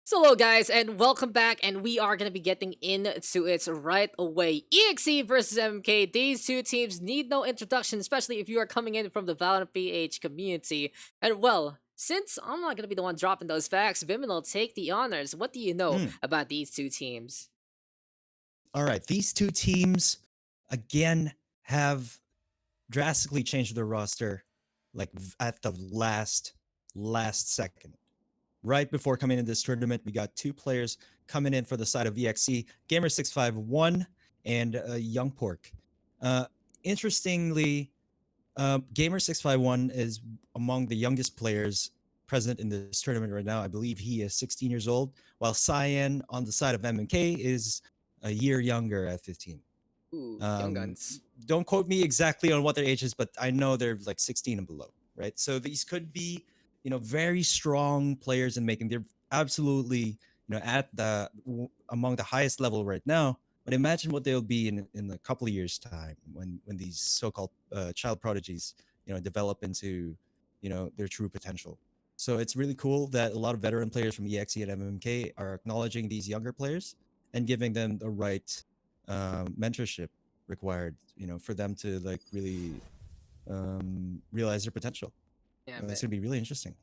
So hello guys and welcome back, and we are going to be getting into it right away. EXE versus MMK. These two teams need no introduction, especially if you are coming in from the Valorant PH community. And well, since I'm not going to be the one dropping those facts, Vyminal, take the honors. What do you know about these two teams? All right, these two teams again have drastically changed their roster like at the last second. Right before coming in this tournament, we got two players coming in for the side of EXE, Gamer651 and Young Pork. Interestingly, Gamer651 is among the youngest players present in this tournament right now. I believe he is 16 years old, while Cyan on the side of MMK is a year younger at 15. Ooh, young guns. Don't quote me exactly on what their age is, but I know they're like 16 and below, right? So these could be, very strong players in making. They're absolutely, at among the highest level right now. But imagine what they'll be in a couple of years' time when these so-called child prodigies, develop into, their true potential. So it's really cool that a lot of veteran players from EXE and MMK are acknowledging these younger players and giving them the right mentorship required, for them to like really realize their potential. Yeah, It's gonna be really interesting.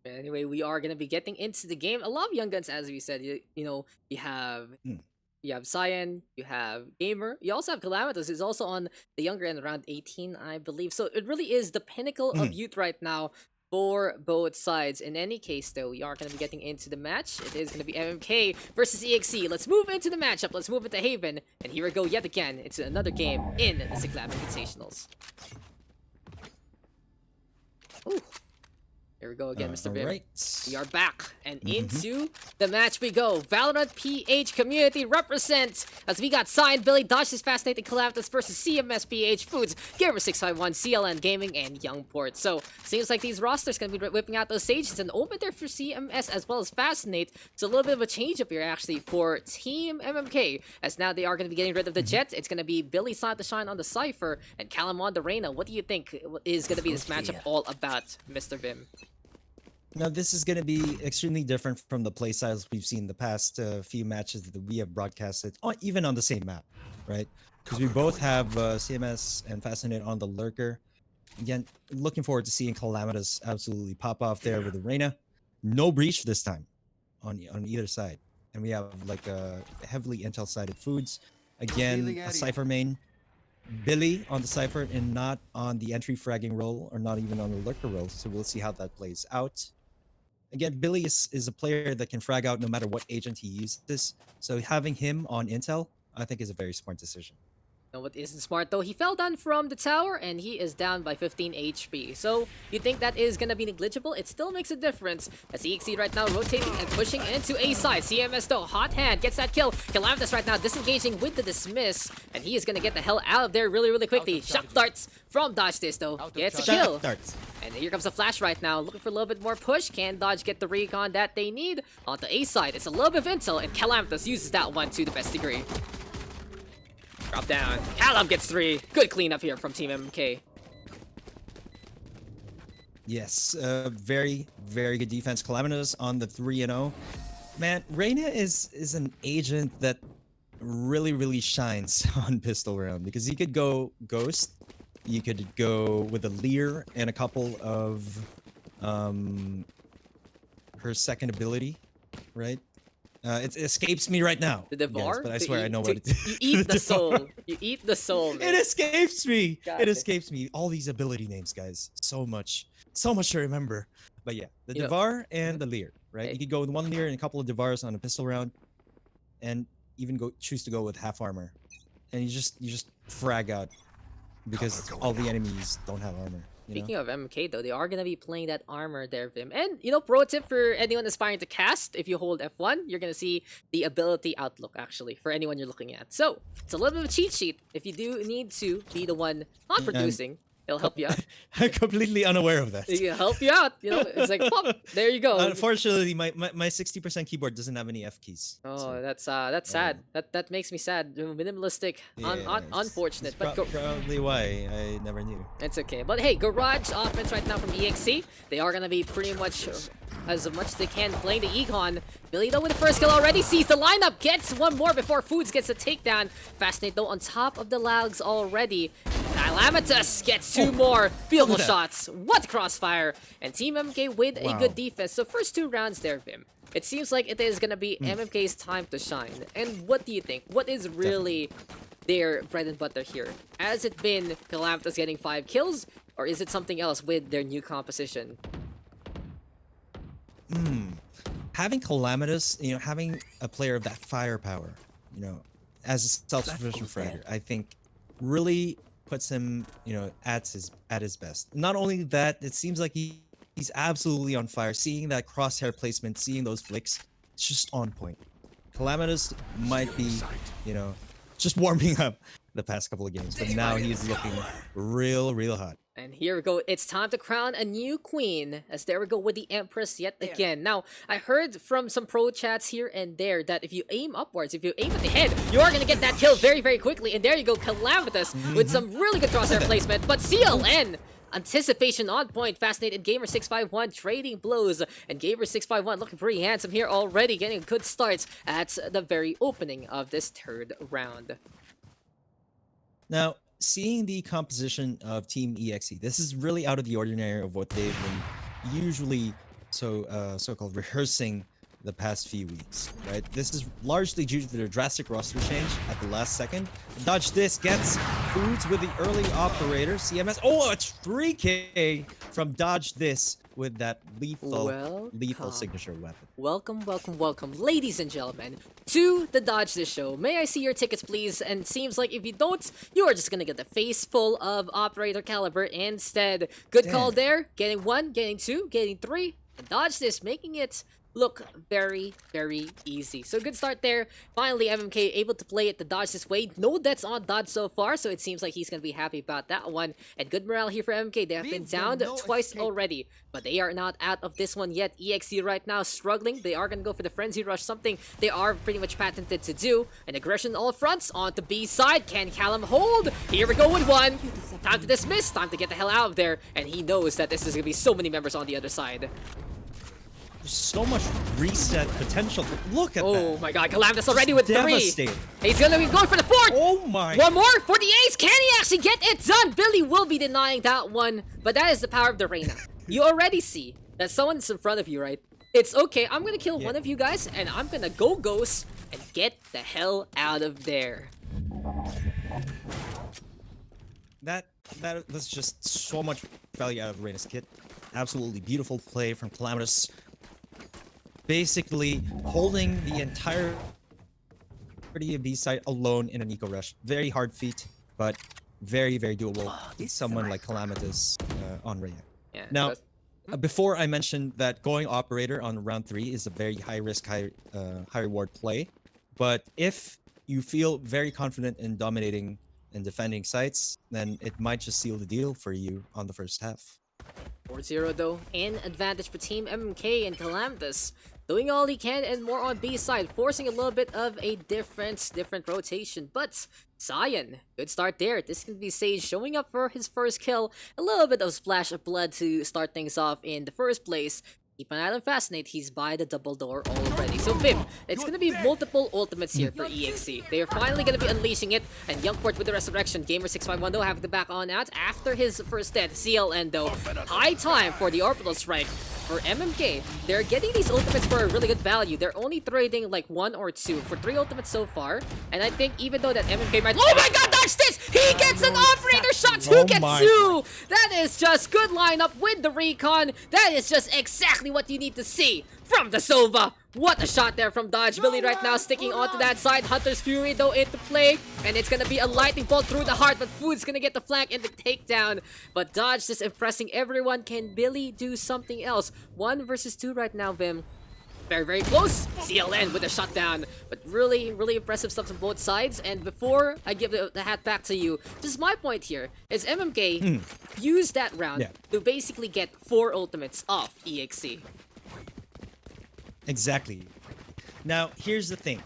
anyway, we are going to be getting into the game. A lot of young guns, as we said. You have Mm. You have Cyan, you have Gamer, you also have Calamitous, who's also on the younger end, around 18, I believe. So it really is the pinnacle of youth right now for both sides. In any case, though, we are going to be getting into the match. It is going to be MMK versus EXE. Let's move into the matchup. Let's move into Haven. And here we go yet again. It's another game in the Siklab Invitationals. Ooh. Here we go again, Mr. Vim. Right. We are back and into the match we go. Valorant PH community represents as we got Cyan, Billy, Dodge's Fascinating Calamitous versus CMS PH Foods, Gamer651, CLN Gaming, and Youngport. So seems like these rosters gonna be whipping out those stages, and open there for CMS as well as Fascinate. It's a little bit of a change up here actually for Team MMK, as now they are gonna be getting rid of the Jet. It's gonna be Billy Silent to Shine on the Cypher and Callum on the Reyna. What do you think is gonna be this matchup all about, Mr. Vim? Now, this is going to be extremely different from the playstyles we've seen the past few matches that we have broadcasted, even on the same map, right? Because we both have CMS and Fascinate on the Lurker. Again, looking forward to seeing Calamitous absolutely pop off there with the Reyna. No breach this time on either side. And we have like a heavily intel-sided Foods. Again, a Cypher main. Billy on the Cypher and not on the entry fragging role, or not even on the Lurker role. So we'll see how that plays out. Again, Billy is a player that can frag out no matter what agent he uses. So having him on Intel, I think, is a very smart decision. You know what isn't smart though? He fell down from the tower and he is down by 15 HP. So you think that is gonna be negligible? It still makes a difference as EXE right now rotating and pushing into A side. CMS though, hot hand, gets that kill. Calamitous right now disengaging with the dismiss, and he is gonna get the hell out of there really quickly. Shock darts from Dodge this though. Gets a kill. And here comes the flash right now, looking for a little bit more push. Can Dodge get the recon that they need? On the A side, it's a little bit of intel, and Calamitous uses that one to the best degree. Drop down. Callum gets 3. Good cleanup here from Team MMK. Yes, very good defense. Calamitous on the 3-0. Man, Reyna is an agent that really shines on pistol round, because he could go Ghost, you could go with a Leer and a couple of her second ability, right? It escapes me right now, The Devar? guys, but I swear I know what it is. You eat the soul. You eat the soul, man. It escapes me. God. It escapes me. All these ability names, guys. So much to remember. But yeah, the Devar and the Leer, right? You could go with one Leer and a couple of Devars on a pistol round, and even choose to go with half armor, and you just frag out because all the enemies don't have armor. Speaking of MK though, they are gonna be playing that armor there, Vim. And pro tip for anyone aspiring to cast, if you hold F1, you're gonna see the ability outlook actually for anyone you're looking at. So it's a little bit of a cheat sheet if you do need to be the one not producing. It'll help you out. I'm completely unaware of that. It'll help you out. You know, it's like, pop, there you go. Unfortunately, my 60% keyboard doesn't have any F keys. Oh, so, that's sad. That makes me sad. Minimalistic, unfortunate. But probably why I never knew. it's okay. But hey, Garage offense right now from EXE. They are gonna be pretty much as much as they can playing the Econ. Billy though with the first kill already sees the lineup, gets one more before Foods gets a takedown. Fascinate though on top of the lags already. Calamitas gets two more field goal shots. What crossfire! And Team MMK with a good defense. So first 2 rounds there, Vim. It seems like it is gonna be MMK's time to shine. And what do you think? What is really their bread and butter here? Has it been Calamitas getting 5 kills? Or is it something else with their new composition? Having Calamitas, you know, having a player of that firepower, you know, as a self-sufficient fighter, I think really puts him, you know, at his best. Not only that, it seems like he's absolutely on fire. Seeing that crosshair placement, seeing those flicks, it's just on point. Calamitas might be, you know, just warming up the past couple of games, but now he's looking real hot. And here we go. It's time to crown a new queen. As there we go with the Empress yet again. Now, I heard from some pro chats here and there that if you aim upwards, if you aim at the head, you are going to get that kill very quickly. And there you go, Calamitas with some really good crosshair placement. But CLN, anticipation on point. Fascinated Gamer651 trading blows. And Gamer651 looking pretty handsome here already. Getting a good start at the very opening of this 3rd round. Now, seeing the composition of Team EXE, this is really out of the ordinary of what they've been usually so-called rehearsing the past few weeks, right? This is largely due to their drastic roster change at the last second. Dodge this, gets Foods with the early operator, CMS. Oh, it's 3K from Dodge this with that lethal signature weapon. Welcome, ladies and gentlemen, to the Dodge This Show. May I see your tickets, please? And seems like if you don't, you are just gonna get the face full of operator caliber instead. Good call there. Getting 1, getting 2, getting 3. And Dodge This, making it look very easy. So good start there. Finally, MMK able to play it the Dodge this way. No deaths on Dodge so far, so it seems like he's gonna be happy about that one. And good morale here for MMK. They have been downed twice already, but they are not out of this one yet. EXE right now struggling. They are gonna go for the Frenzy Rush, something they are pretty much patented to do. And aggression all fronts onto B side. Can Callum hold? Here we go with 1. Time to dismiss. Time to get the hell out of there. And he knows that this is gonna be so many members on the other side. There's so much reset potential. Look at that. Oh my god, Calamitas already with 3. Devastating. He's gonna be going for the 4th. Oh my. 1 more for the ace. Can he actually get it done? Billy will be denying that one, but that is the power of the Reyna. You already see that someone's in front of you, right? It's okay. I'm gonna kill one of you guys, and I'm gonna go ghost and get the hell out of there. That was just so much value out of Reyna's kit. Absolutely beautiful play from Calamitas. Basically holding the entire B side alone in an eco rush. Very hard feat, but very doable. Someone like Calamitas on Reyna. Yeah, now, before I mentioned that going operator on round 3 is a very high risk, high reward play. But if you feel very confident in dominating and defending sites, then it might just seal the deal for you on the first half. 4-0 though, in advantage for Team MMK and Calamitas. Doing all he can and more on B side, forcing a little bit of a different rotation. But Zion, good start there. This can be Sage showing up for his first kill. A little bit of splash of blood to start things off in the first place. Keep an eye on Fascinate, he's by the double door already. So Vim, it's gonna be multiple ultimates here for EXE. They are finally gonna be unleashing it, and Youngport with the resurrection. Gamer651 though having to back on out after his first death. CLN though, high time for the orbital strike. For MMK, they're getting these ultimates for a really good value. They're only trading like 1 or 2 for 3 ultimates so far. And I think even though that MMK might— oh my god, dodge this! He gets an operator shot! Who gets 2? That is just good lineup with the recon. That is just exactly what you need to see from the Sova. What a shot there from Dodge. Billy right now sticking onto that side. Hunter's Fury though into play. And it's gonna be a lightning bolt through the heart, but Food's gonna get the flank and the takedown. But Dodge just impressing everyone. Can Billy do something else? 1 versus 2 right now, Vim. Very, very close. CLN with a shutdown. But really, really impressive stuff on both sides. And before I give the hat back to you, just my point here is MMK used that round Yeah. to basically get 4 ultimates off EXE. Exactly. Now, here's the thing.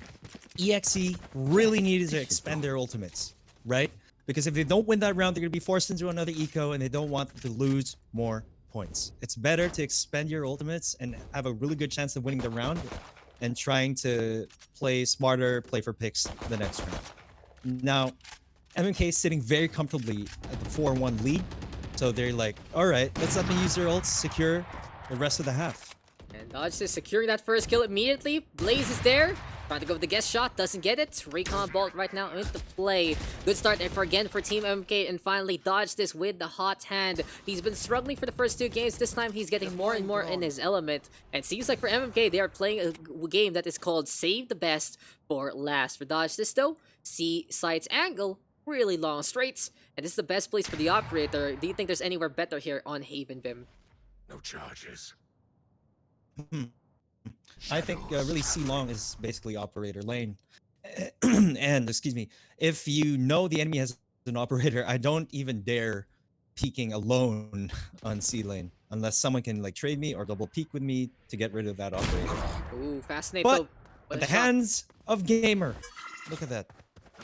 EXE really needed to expend their ultimates, right? Because if they don't win that round, they're going to be forced into another eco, and they don't want to lose more points. It's better to expend your ultimates and have a really good chance of winning the round and trying to play smarter, play for picks the next round. Now, MMK is sitting very comfortably at the 4-1 lead, so they're like, all right, let's let them use their ults, secure the rest of the half. And Dodge is securing that first kill immediately. Blaze is there. Trying to go with the guest shot, doesn't get it. Recon Bolt right now into play. Good start for Team MMK, and finally Dodge this with the hot hand. He's been struggling for the first 2 games. This time he's getting more and more in his element. And seems like for MMK, they are playing a game that is called Save the Best for Last. For Dodge this though, C sights angle, really long straights. And this is the best place for the operator. Do you think there's anywhere better here on Haven Vim? No charges. I think really C long is basically operator lane. And excuse me, if you know the enemy has an operator, I don't even dare peeking alone on C lane unless someone can like trade me or double peek with me to get rid of that operator. Ooh, fascinating. But though. What at a the shot. hands of Gamer, look at that.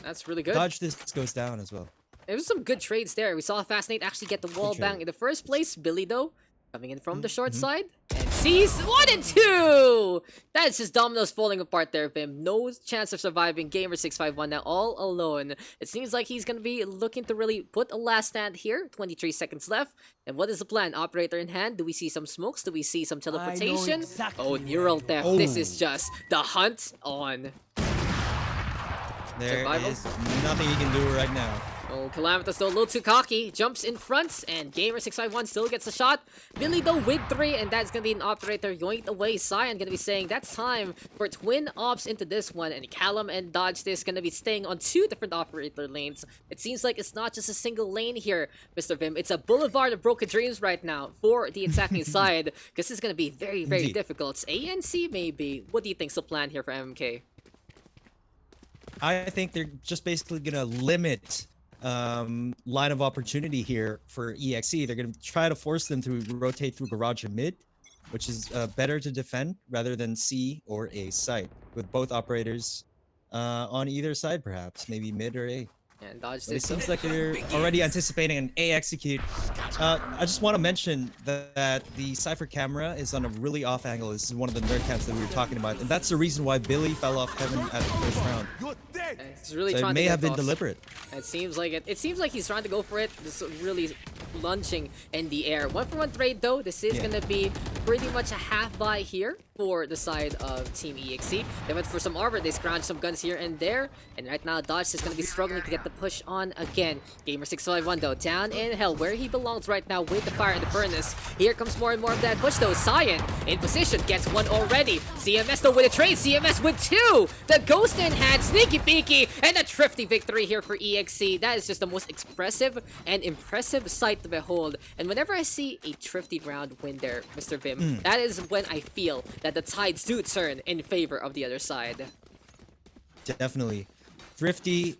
That's really good. Dodge this goes down as well. It was some good trades there. We saw Fascinate actually get the wall trade. bang in the first place. Billy, though, coming in from the short side. And sees 1 and 2! That's just dominoes falling apart there, Vim. No chance of surviving. Gamer651 now all alone. It seems like he's going to be looking to really put a last stand here. 23 seconds left. And what is the plan? Operator in hand. Do we see some smokes? Do we see some teleportation? Oh, neural theft. Oh. This is just the hunt on. There Survival? is nothing you can do right now. Oh, Calamitous though, a little too cocky. Jumps in front, and Gamer651 still gets a shot. Billy though with 3, and that's gonna be an operator yoinked away. Cyan gonna be saying that's time for twin ops into this one, and Callum and Dodge this gonna be staying on 2 different operator lanes. It seems like it's not just a single lane here, Mr. Vim. It's a boulevard of broken dreams right now for the attacking side, because this is gonna be very, very Indeed. difficult. ANC maybe. What do you think's the plan here for MMK? I think they're just basically gonna limit line of opportunity here for EXE. They're gonna try to force them to rotate through garage and mid, which is better to defend rather than C or A site, with both operators on either side, perhaps maybe mid or A. And Dodge But it this. seems like they're already anticipating an A execute. I just want to mention that the Cypher camera is on a really off angle. This is one of the nerd cams that we were talking about, and that's the reason why Billy fell off heaven at the first round. It's really So trying it may to have get been off. deliberate. It seems like it. It seems like he's trying to go for it. Just really lunging in the air. 1-for-1 trade though. This is gonna be pretty much a half buy here for the side of Team EXE. They went for some armor. They scrounged some guns here and there. And right now, Dodge is gonna be struggling to get the push on again. Gamer651 though, down in hell where he belongs right now with the fire in the furnace. Here comes more and more of that push though. Cyan in position, gets 1 already. CMS though with a trade. CMS with 2. The ghost in hand, sneaky peeky, and a thrifty victory here for EXE. That is just the most expressive and impressive sight to behold. And whenever I see a thrifty round win there, Mr. Vim, that is when I feel that the tides do turn in favor of the other side. Definitely, thrifty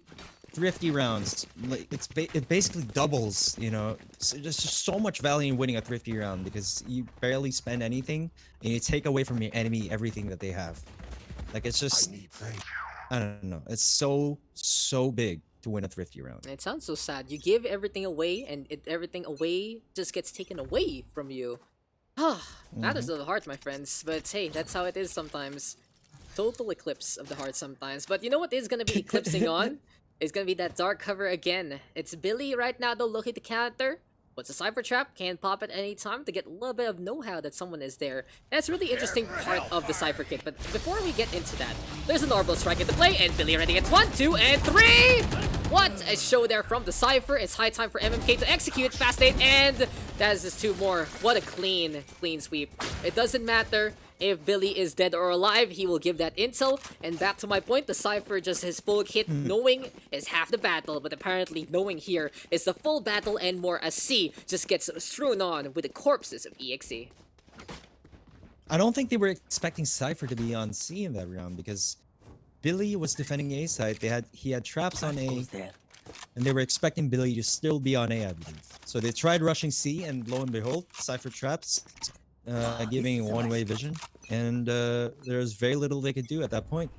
rounds. Like it basically doubles. You know, so there's just so much value in winning a thrifty round because you barely spend anything and you take away from your enemy everything that they have. Like it's just, I don't know. It's so big to win a thrifty round. It sounds so sad. You give everything away, and everything away just gets taken away from you. Matters of the heart, my friends. But hey, that's how it is sometimes. Total eclipse of the heart sometimes. But you know what is gonna be eclipsing on? It's gonna be that dark cover again. It's Billy right now though looking to counter. What's a Cypher Trap? Can pop at any time to get a little bit of know-how that someone is there. That's really interesting part of the Cypher kit. But before we get into that, there's an orbital strike into play, and Billy already gets 1, 2, and 3! What a show there from the Cypher. It's high time for MMK to execute Fast 8, and that is just 2 more. What a clean sweep. It doesn't matter if Billy is dead or alive, he will give that intel. And back to my point, the Cypher just his full kit. Knowing is half the battle, but apparently knowing here is the full battle and more, as C just gets strewn on with the corpses of EXE. I don't think they were expecting Cypher to be on C in that round because Billy was defending A side. He had traps on A, and they were expecting Billy to still be on A, I believe. So they tried rushing C, and lo and behold, Cypher traps, giving one-way vision, and there's very little they could do at that point.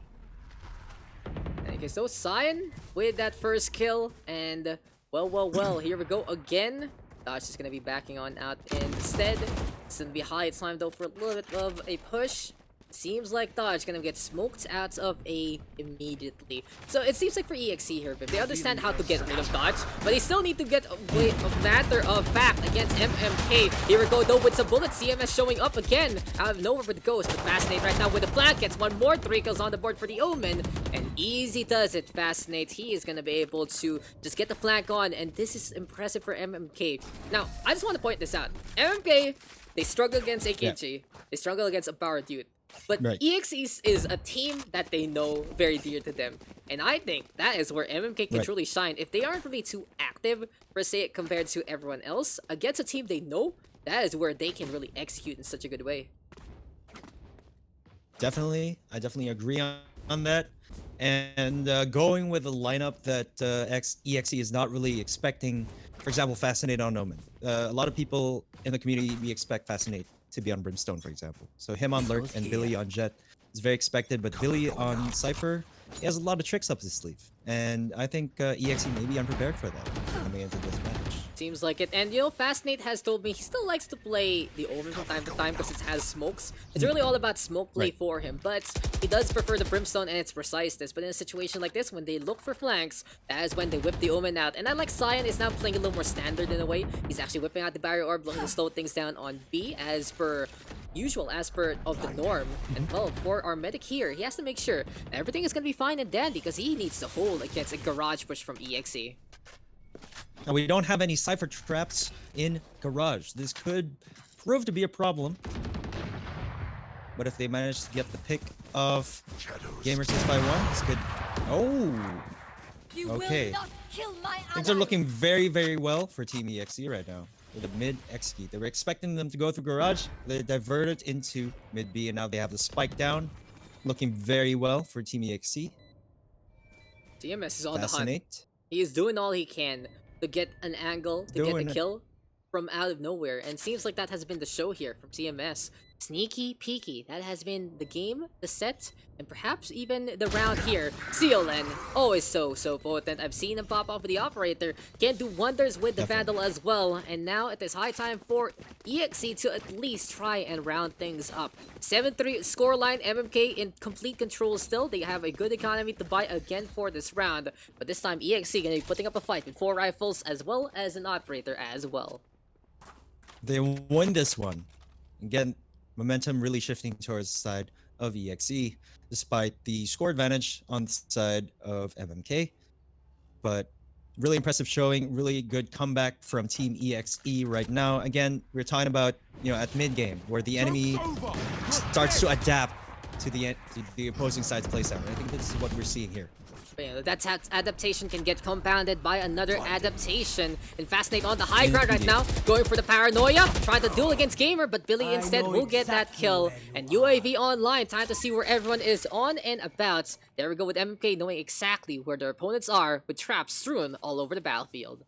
Okay, so Cyan with that first kill, and well, here we go again. Daks is gonna be backing on out instead. It's gonna be high time though for a little bit of a push. Seems like Dodge gonna get smoked out of A immediately. So it seems like for EXE here, but they understand how to get rid of Dodge, but they still need to get away a matter of fact against MMK. Here we go though with some bullets. CMS showing up again out of nowhere with the Ghost, but Fascinate right now with the flank gets one more. 3 kills on the board for the Omen, and easy does it. Fascinate, he is gonna be able to just get the flank on, and this is impressive for MMK. Now, I just want to point this out. MMK, they struggle against AKG. They struggle against a power dude. But Right. EXE is a team that they know very dear to them. And I think that is where MMK can Right. truly shine. If they aren't really too active, per se, compared to everyone else, against a team they know, that is where they can really execute in such a good way. Definitely, I definitely agree on that. And going with a lineup that EXE is not really expecting, for example, Fascinate on Omen. A lot of people in the community, we expect Fascinate to be on Brimstone, for example. So him on Lurk and Billy on Jet is very expected, but Billy on Cypher, he has a lot of tricks up his sleeve. And I think EXE may be unprepared for that coming into this match. Seems like it. And you know, Fascinate has told me he still likes to play the Omen from time to time because it has smokes. It's really all about smoke play Right. for him, but he does prefer the Brimstone and its preciseness. But in a situation like this, when they look for flanks, that is when they whip the Omen out. And I like Cyan is now playing a little more standard in a way. He's actually whipping out the Barrier Orb, looking to slow things down on B as per usual, as per of the norm. And well, for our medic here, he has to make sure everything is going to be fine and dandy because he needs to hold against a garage push from EXE. Now, we don't have any Cypher traps in Garage. This could prove to be a problem. But if they manage to get the pick of Gamer651, it's good. Oh! You Okay. will not kill my Things are ally. looking very, very well for Team EXE right now. With the mid X key. They were expecting them to go through Garage. They diverted into mid B, and now they have the spike down. Looking very well for Team EXE. CMS is on the hunt. Fascinate. He is doing all he can to get an angle, to get Doing a it. kill from out of nowhere. And seems like that has been the show here from CMS. Sneaky peeky. That has been the game, the set, and perhaps even the round here. CLN, always so potent. I've seen him pop off with the Operator. Can do wonders with the Vandal as well. And now it is high time for EXE to at least try and round things up. 7-3 scoreline. MMK in complete control still. They have a good economy to buy again for this round. But this time EXE gonna be putting up a fight with 4 rifles as well as an Operator as well. They won this one. Again, momentum really shifting towards the side of EXE, despite the score advantage on the side of MMK. But really impressive showing, really good comeback from Team EXE right now. Again, we're talking about, at mid-game, where the enemy starts to adapt to the opposing side's playstyle. I think this is what we're seeing here. But, that adaptation can get compounded by another adaptation. And Fascinate on the high ground right now, going for the paranoia, trying to duel against Gamer, but Billy instead will get that kill. And UAV online, time to see where everyone is on and about. There we go with MMK knowing exactly where their opponents are, with traps strewn all over the battlefield.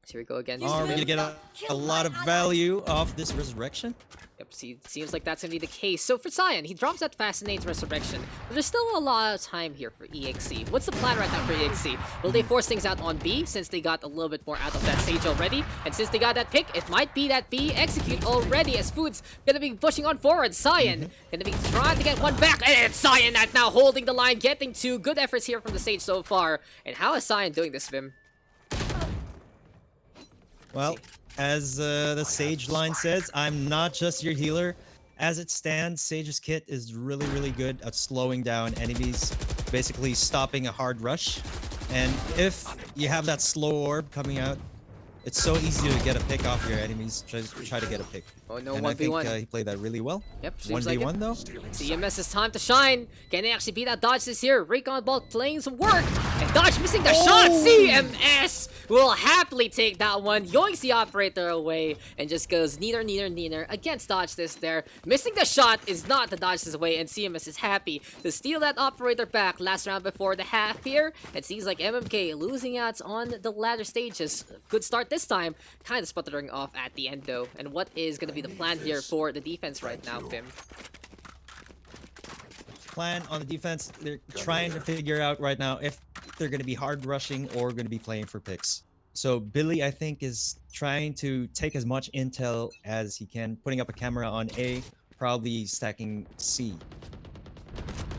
So here we go again. Are we gonna get a lot of value off this resurrection? Yep, seems like that's gonna be the case. So for Cyan, he drops that Fascinate's Resurrection, but there's still a lot of time here for EXE. What's the plan right now for EXE? Will they force things out on B, since they got a little bit more out of that stage already? And since they got that pick, it might be that B execute already, as Food's gonna be pushing on forward. Cyan gonna be trying to get one back, and it's Cyan that now holding the line, getting 2 good efforts here from the stage so far. And how is Cyan doing this, Vim? Well, as the Sage line says, I'm not just your healer. As it stands, Sage's kit is really, really good at slowing down enemies, basically stopping a hard rush. And if you have that slow orb coming out, it's so easy to get a pick off your enemies. Try to get a pick. Oh no, And I think 1v1. he played that really well. Yep, seems like 1v1 it. though. CMS is time to shine. Can they actually beat that dodge this year? Recon Ball playing some work. And Dodge missing the shot. CMS will happily take that one. Yoinks the operator away and just goes neither against Dodge this there. Missing the shot is not the Dodge this way, and CMS is happy to steal that operator back last round before the half here. It seems like MMK losing out on the latter stages. Good start this time. Kind of sputtering off at the end though. And what is going to be the plan here for the defense right now, Vim? Plan on the defense, they're trying to figure out right now if they're going to be hard rushing or going to be playing for picks. So Billy, I think, is trying to take as much intel as he can, putting up a camera on A, probably stacking C.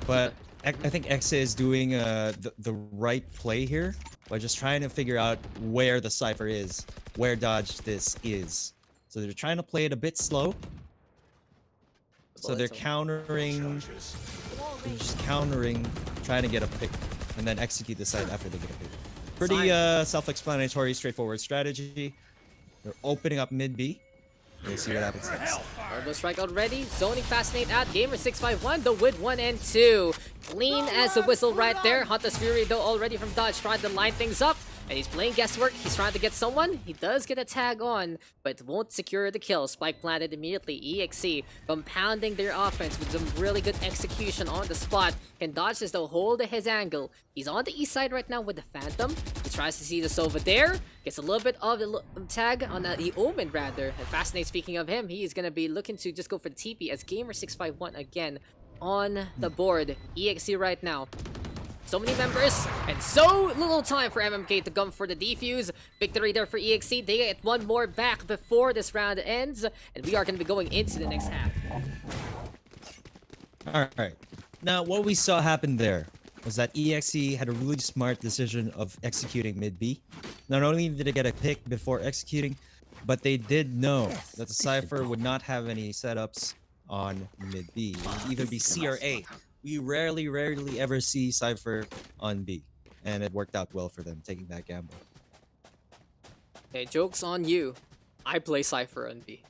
But I think EXE is doing the right play here by just trying to figure out where the Cypher is, where Dodge this is. So they're trying to play it a bit slow. So they're countering, just countering, trying to get a pick, and then execute the side after they get a pick. Pretty self-explanatory, straightforward strategy. They're opening up mid B. We'll see what happens next. Orbital strike already. Zoning Fascinate out. Gamer651 though with 1 and 2. Clean as a whistle right there. Hunter's Fury though already from Dodge trying to line things up. And he's playing guesswork. He's trying to get someone. He does get a tag on, but won't secure the kill. Spike planted immediately. EXE compounding their offense with some really good execution on the spot. Can Dodge this though hold his angle. He's on the east side right now with the Phantom. He tries to see the Sova there. Gets a little bit of the tag on the Omen rather. And Fascinate, speaking of him, he is going to be looking to just go for the TP as Gamer651 again on the board. EXE right now. So many members, and so little time for MMK to come for the defuse. Victory there for EXE. They get one more back before this round ends, and we are going to be going into the next half. Alright. Now, what we saw happen there was that EXE had a really smart decision of executing mid B. Not only did they get a pick before executing, but they did know that the Cypher would not have any setups on mid B. It would either be C or A. We rarely ever see Cypher on B. And it worked out well for them, taking that gamble. Hey, joke's on you. I play Cypher on B.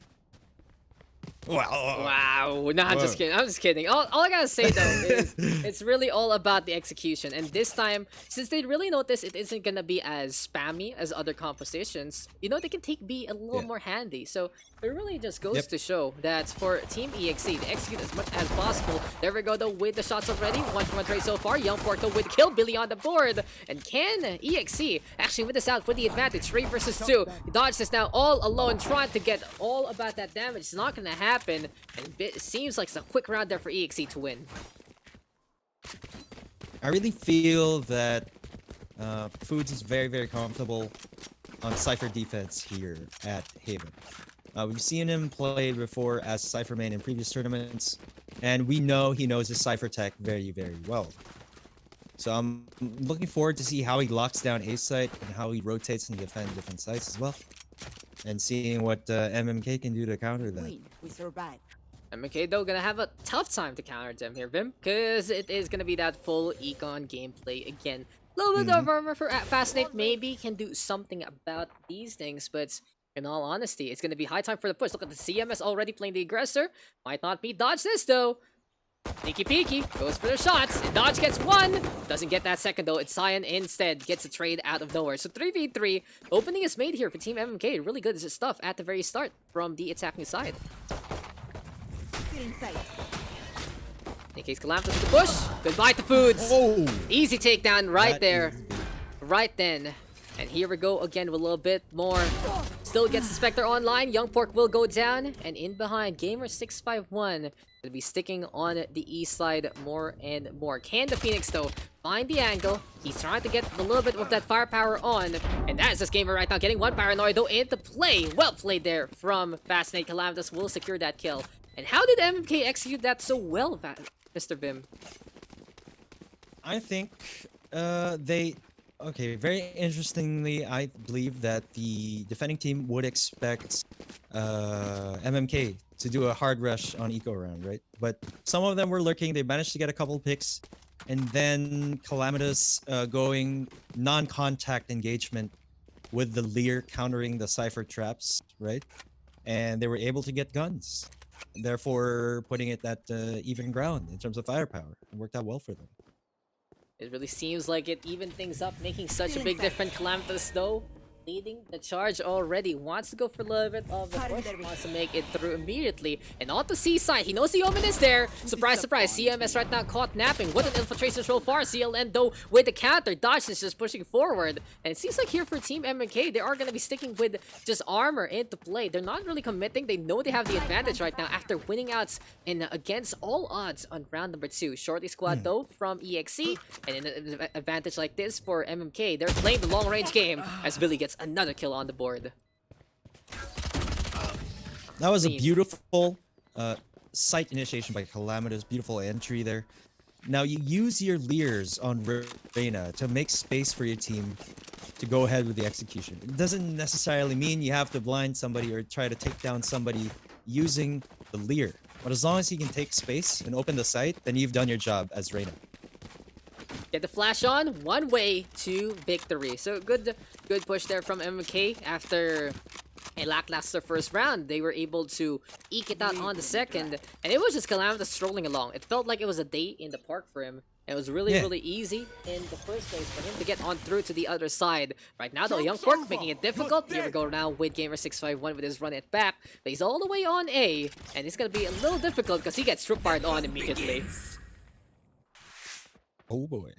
Wow. No, I'm just kidding. I'm just kidding. All I gotta say though is it's really all about the execution. And this time, since they really notice it isn't gonna be as spammy as other compositions, you know, they can take B a little more handy. So it really just goes to show that for Team EXE, they execute as much as possible. There we go though with the shots already. 1-for-1 trade so far. Young Pork though with Kill Billy on the board. And can EXE actually win this out for the advantage? 3 versus 2. Dodge is now all alone trying to get all about that damage. It's not gonna happen. And it seems like it's a quick round there for EXE to win. I really feel that Foods is very comfortable on Cypher defense here at Haven. We've seen him play before as Cypher main in previous tournaments, and we know he knows his Cypher tech very well. So I'm looking forward to see how he locks down A site and how he rotates and defend different sites as well. And seeing what MMK can do to counter that. We survived. MMK though gonna have a tough time to counter them here, Vim, because it is gonna be that full econ gameplay again. A little bit of armor for Fascinate maybe can do something about these things, but in all honesty, it's gonna be high time for the push. Look at the CMS already playing the aggressor. Might not be Dodge this though. Sneaky peeky, goes for the shots, and Dodge gets one! Doesn't get that second though, it's Cyan instead, gets a trade out of nowhere. So 3v3, opening is made here for Team MMK. Really good stuff at the very start from the attacking side. In case Calamity with the push, goodbye to Foods! Oh! Easy takedown right That there, is- right then. And here we go again with a little bit more. Still gets the Spectre online. Young Pork will go down. And in behind, Gamer651 will be sticking on the east side more and more. Can the Phoenix, though, find the angle? He's trying to get a little bit of that firepower on. And that is this Gamer right now, getting one Paranoid, though, into play. Well played there from Fascinate. Calamitous will secure that kill. And how did MMK execute that so well, Mr. Vim? I think they... Okay, very interestingly, I believe that the defending team would expect MMK to do a hard rush on eco round, right? But some of them were lurking. They managed to get a couple picks, and then Calamitous going non-contact engagement with the Leer countering the Cypher traps, right? And they were able to get guns, therefore putting it at even ground in terms of firepower. It worked out well for them. It really seems like it evened things up, making such a big difference. Calamitous, though, leading the charge already. Wants to go for a little bit of a push. Wants to make it through immediately. And on the C side, he knows the Omen is there. Surprise, surprise. CMS right now caught napping. What an infiltration so far. CLN, though, with the counter. Dodge is just pushing forward. And it seems like here for Team MMK, they are going to be sticking with just armor into play. They're not really committing. They know they have the advantage right now after winning outs in against all odds on round number 2. Shorty squad, though, from EXE. And in an advantage like this for MMK, they're playing the long-range game as Billy gets another kill on the board. That was a beautiful site initiation by Calamitous. Beautiful entry there. Now you use your Leers on Reyna to make space for your team to go ahead with the execution. It doesn't necessarily mean you have to blind somebody or try to take down somebody using the Leer. But as long as you can take space and open the site, then you've done your job as Reyna. Get the flash on, one way to victory. So good push there from MMK after a lackluster first round. They were able to eke it out on the second, and it was just Calamitous strolling along. It felt like it was a day in the park for him. And it was really easy in the first place for him to get on through to the other side. Right now, though, Young Pork making it difficult. Here we go now with Gamer651 with his run it back. But he's all the way on A, and it's going to be a little difficult because he gets trip fired on immediately. Oh boy.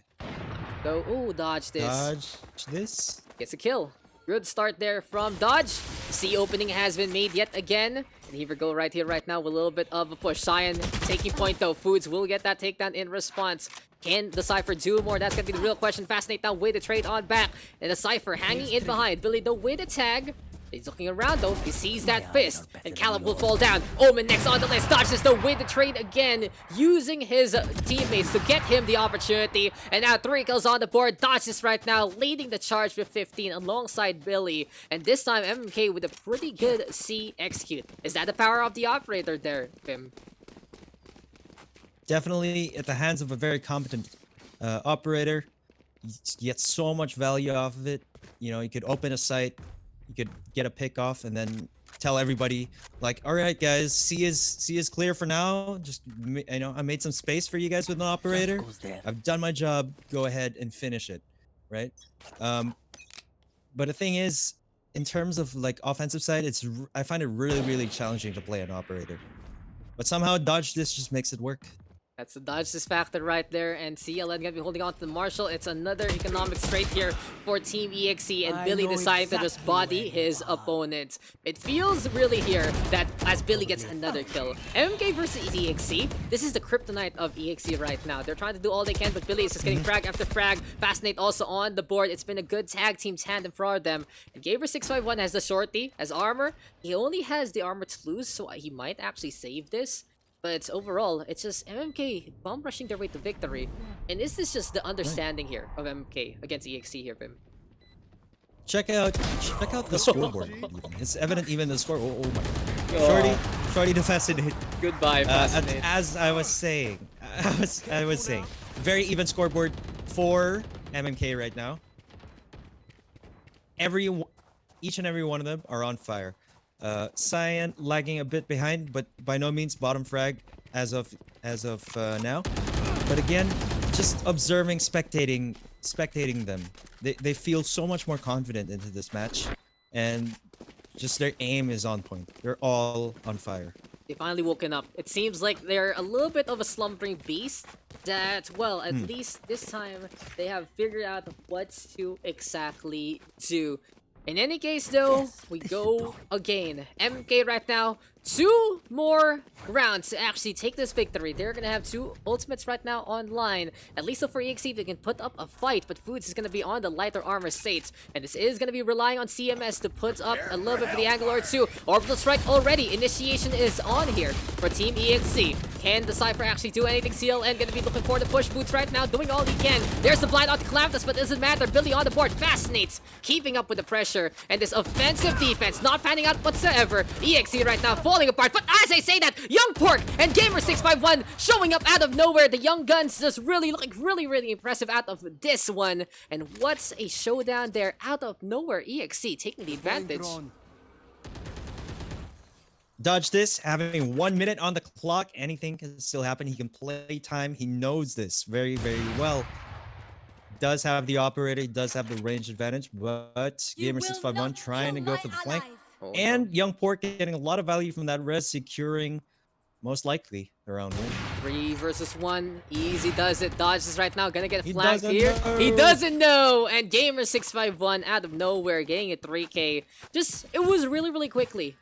Go, ooh, dodge this. Dodge this. Gets a kill. Good start there from Dodge. C opening has been made yet again. And here we go right here, right now, with a little bit of a push. Cyan taking point, though. Foods will get that takedown in response. Can the Cypher do more? That's going to be the real question. Fascinate now with the trade on back. And the Cypher hanging in behind. Billy, though, with a tag. He's looking around, though. He sees that fist. And Caleb will fall down. Omen next on the list. Dodges, though, with the trade again. Using his teammates to get him the opportunity. And now 3 kills on the board. Dodges right now leading the charge with 15 alongside Billy. And this time, MMK with a pretty good C execute. Is that the power of the operator there, Vim? Definitely at the hands of a very competent operator. You get so much value off of it. You know, you could open a site. You could get a pick off and then tell everybody like, all right, guys, C is clear for now. Just, you know, I made some space for you guys with an operator. I've done my job. Go ahead and finish it, right? But the thing is, in terms of like offensive side, I find it really challenging to play an operator. But somehow Dodge this just makes it work. That's the dodge this factor right there, and CLN gonna be holding on to the Marshall. It's another economic straight here for Team EXE, and Billy decided to just body his opponent. It feels really here that as Billy gets another kill. MMK versus EXE, this is the kryptonite of EXE right now. They're trying to do all they can, but Billy is just getting frag after frag. Fascinate also on the board. It's been a good tag team tandem for them. And Gamer651 has the shorty as armor. He only has the armor to lose, so he might actually save this. But overall, it's just MMK bomb rushing their way to victory. And is this just the understanding here of MMK against EXE here, Vim? Check out the scoreboard. It's evident even the score. Oh my! Shorty to Fascinate. Goodbye, Fascinate. As I was saying, I was saying, very even scoreboard for MMK right now. Each and every one of them are on fire. Cyan lagging a bit behind, but by no means bottom frag as of now. But again, just observing, spectating them. They feel so much more confident into this match, and just their aim is on point. They're all on fire. They finally woken up. It seems like they're a little bit of a slumbering beast that, well, at least this time they have figured out what to exactly do. In any case, though, we go again. MK right now, 2 more rounds to actually take this victory. They're gonna have 2 ultimates right now online. At least for EXE, they can put up a fight, but Foods is gonna be on the lighter armor states. And this is gonna be relying on CMS to put up a little bit of the angle or 2. Orbital strike already. Initiation is on here for Team EXE. Can the Cypher actually do anything? CLN gonna be looking for the push. Foods right now doing all he can. There's the blind on Calamitous, but it doesn't matter. Billy on the board. Fascinates. Keeping up with the pressure. And this offensive defense not panning out whatsoever. EXE right now falling apart. But as I say that, Young Pork and Gamer651 showing up out of nowhere. The young guns just really looking really impressive out of this one. And what's a showdown there out of nowhere? EXE taking the advantage. Dodge this, having 1 minute on the clock. Anything can still happen. He can play time. He knows this very well. does have the operator, he does have the range advantage, but You Gamer will 651 not trying to kill go my for the flank. allies. Oh, And Young Pork getting a lot of value from that res, securing most likely the round win. 3 versus 1. Easy does it. Dodges right now. Gonna get He flanked doesn't here. He know. doesn't know. And Gamer651 out of nowhere getting a 3K. It was really, really quickly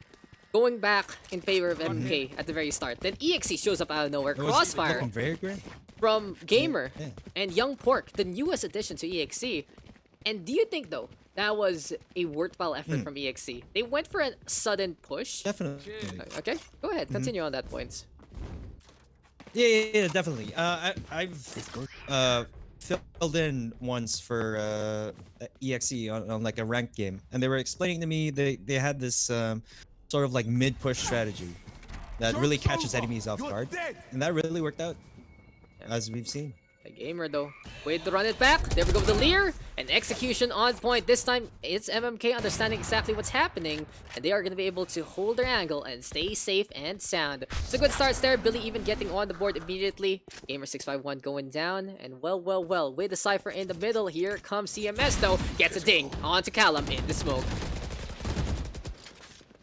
going back in favor of MMK at the very start. Then EXE shows up out of nowhere. It was Crossfire looking very great. from Gamer Yeah. and Young Pork, the newest addition to EXE. And do you think, though, that was a worthwhile effort from EXE? They went for a sudden push. Definitely. Okay, go ahead. Continue on that point. Yeah, definitely. I've filled in once for EXE on like a ranked game, and they were explaining to me they had this sort of like mid push strategy that really catches enemies off guard, and that really worked out, as we've seen. A Gamer though, wait to run it back. There we go with the Leer and execution on point. This time it's MMK understanding exactly what's happening, and they are going to be able to hold their angle and stay safe and sound. It's a good start there. Billy even getting on the board immediately. Gamer651 going down, and well, with the Cypher in the middle. Here comes CMS though, gets a ding onto Callum in the smoke.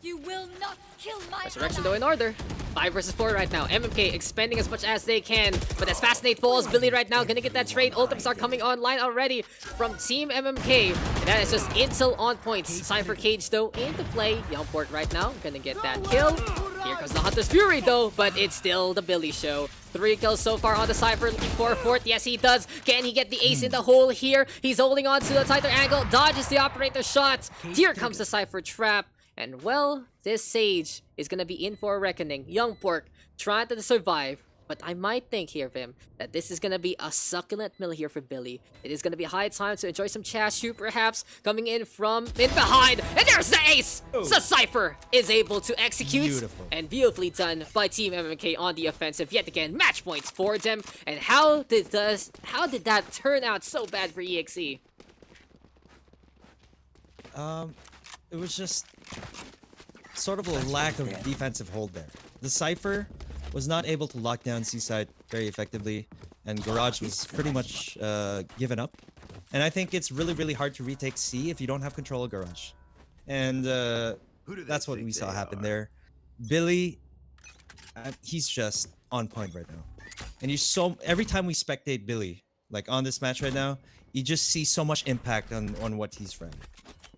You will not kill my Resurrection though allies. in order. 5 versus 4 right now. MMK expending as much as they can. But as Fascinate falls, Billy right now gonna get that trade. Ultimates are coming online already from Team MMK. And that is just intel on point. Cypher Cage though into play. Young Pork right now gonna get that kill. Here comes the Hunter's Fury though, but it's still the Billy show. 3 kills so far on the Cypher, looking for a 4th. Yes, he does. Can he get the ace in the hole here? He's holding on to the tighter angle. Dodges the operator shot. Here comes the Cypher trap. And well, this Sage is gonna be in for a reckoning. Young Pork trying to survive. But I might think here, Vim, that this is gonna be a succulent meal here for Billy. It is gonna be high time to enjoy some chashu, perhaps, coming in from in behind. And there's the ace! Oh. The Cypher is able to execute. Beautiful. And beautifully done by Team MMK on the offensive. Yet again, match points for them. And how did that turn out so bad for EXE? It was just sort of a lack of defensive hold there. The Cypher was not able to lock down Seaside very effectively, and Garage was pretty much given up. And I think it's really hard to retake C if you don't have control of Garage. And that's what we saw happen there. Billy, he's just on point right now. And every time we spectate Billy, like on this match right now, you just see so much impact on what he's fragged.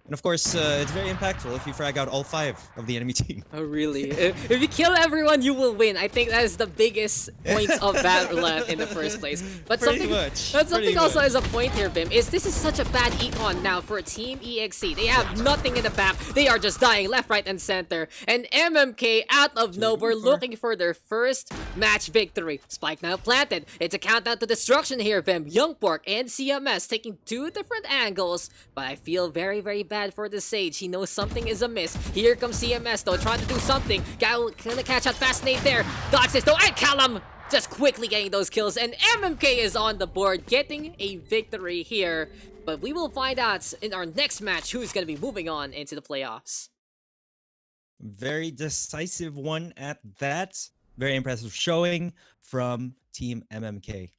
And of course, it's very impactful if you frag out all 5 of the enemy team. Oh, really? If you kill everyone, you will win. I think that is the biggest point of Valorant in the first place. But Pretty much. something also is a point here, Bim, is this is such a bad econ now for Team EXE. They have nothing in the back. They are just dying left, right, and center. And MMK out of nowhere looking for their first match victory. Spike now planted. It's a countdown to destruction here, Bim. Young Pork and CMS taking 2 different angles. But I feel very bad for the Sage. He knows something is amiss. Here comes CMS though, trying to do something. Gonna catch out Fascinate there. Daks though, and Callum just quickly getting those kills. And MMK is on the board, getting a victory here. But we will find out in our next match who's gonna be moving on into the playoffs. Very decisive one at that. Very impressive showing from Team MMK.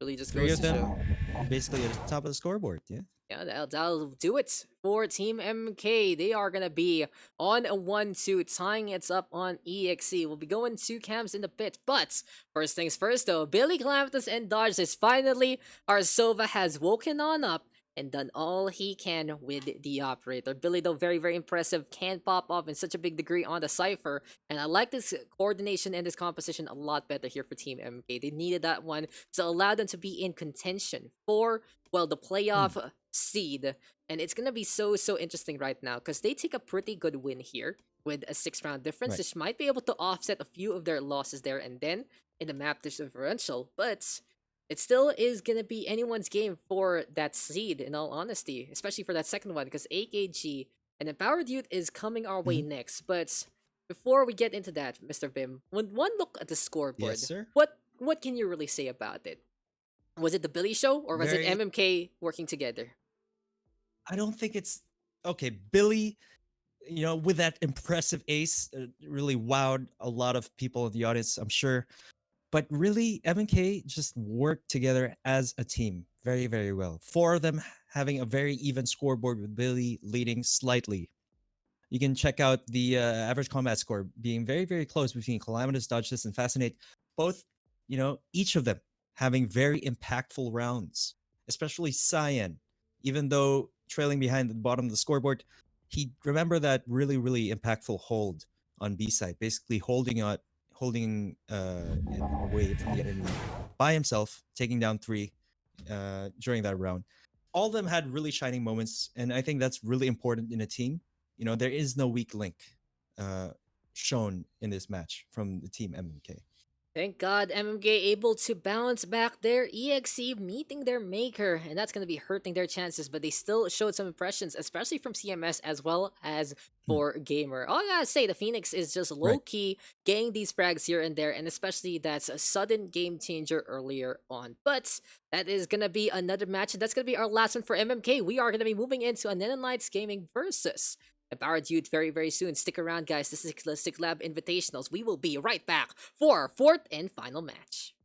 Really just 3 goes of to show. them basically at the top of the scoreboard, yeah. Yeah, that'll do it for Team MK. They are gonna be on a 1-2, tying it up on EXE. We'll be going 2 camps in the pit, but first things first though, Billy Calamitous and Dodge is finally, our Sova has woken on up and done all he can with the operator. Billy though, very impressive, can pop off in such a big degree on the Cypher, and I like this coordination and this composition a lot better here for Team MK. They needed that one to allow them to be in contention for, well, the playoff seed, and it's gonna be so interesting right now because they take a pretty good win here with a 6-round difference, Right. which might be able to offset a few of their losses there and then in the map differential, but it still is gonna be anyone's game for that seed, in all honesty, especially for that second one, because AKG and Empowered Youth is coming our way next. But before we get into that, Mr. Bim, when one look at the scoreboard, Yes, sir. what can you really say about it? Was it the Billy show, or was Very- it MMK working together? I don't think it's okay. Billy, with that impressive ace, really wowed a lot of people in the audience. I'm sure But really, MMK just worked together as a team very, very well. Four of them having a very even scoreboard with Billy leading slightly. You can check out the average combat score being very, very close between Calamitous, Dodgeless, and Fascinate. Both, each of them having very impactful rounds, especially Cyan. Even though trailing behind the bottom of the scoreboard, he remember that really, really impactful hold on B side, basically holding it away from the enemy by himself, taking down three during that round. All of them had really shining moments, and I think that's really important in a team. There is no weak link uh, shown in this match from the team MMK. Thank God MMK able to bounce back their EXE meeting their maker, and that's going to be hurting their chances, but they still showed some impressions, especially from CMS as well as for Gamer. All I gotta say, the Phoenix is just Right. low-key getting these frags here and there, and especially that's a sudden game changer earlier on. But that is going to be another match, and that's going to be our last one for MMK. We are going to be moving into a Nen Lights Gaming versus Empowered Youth very, very soon. Stick around, guys. This is Siklab Invitationals. We will be right back for our fourth and final match.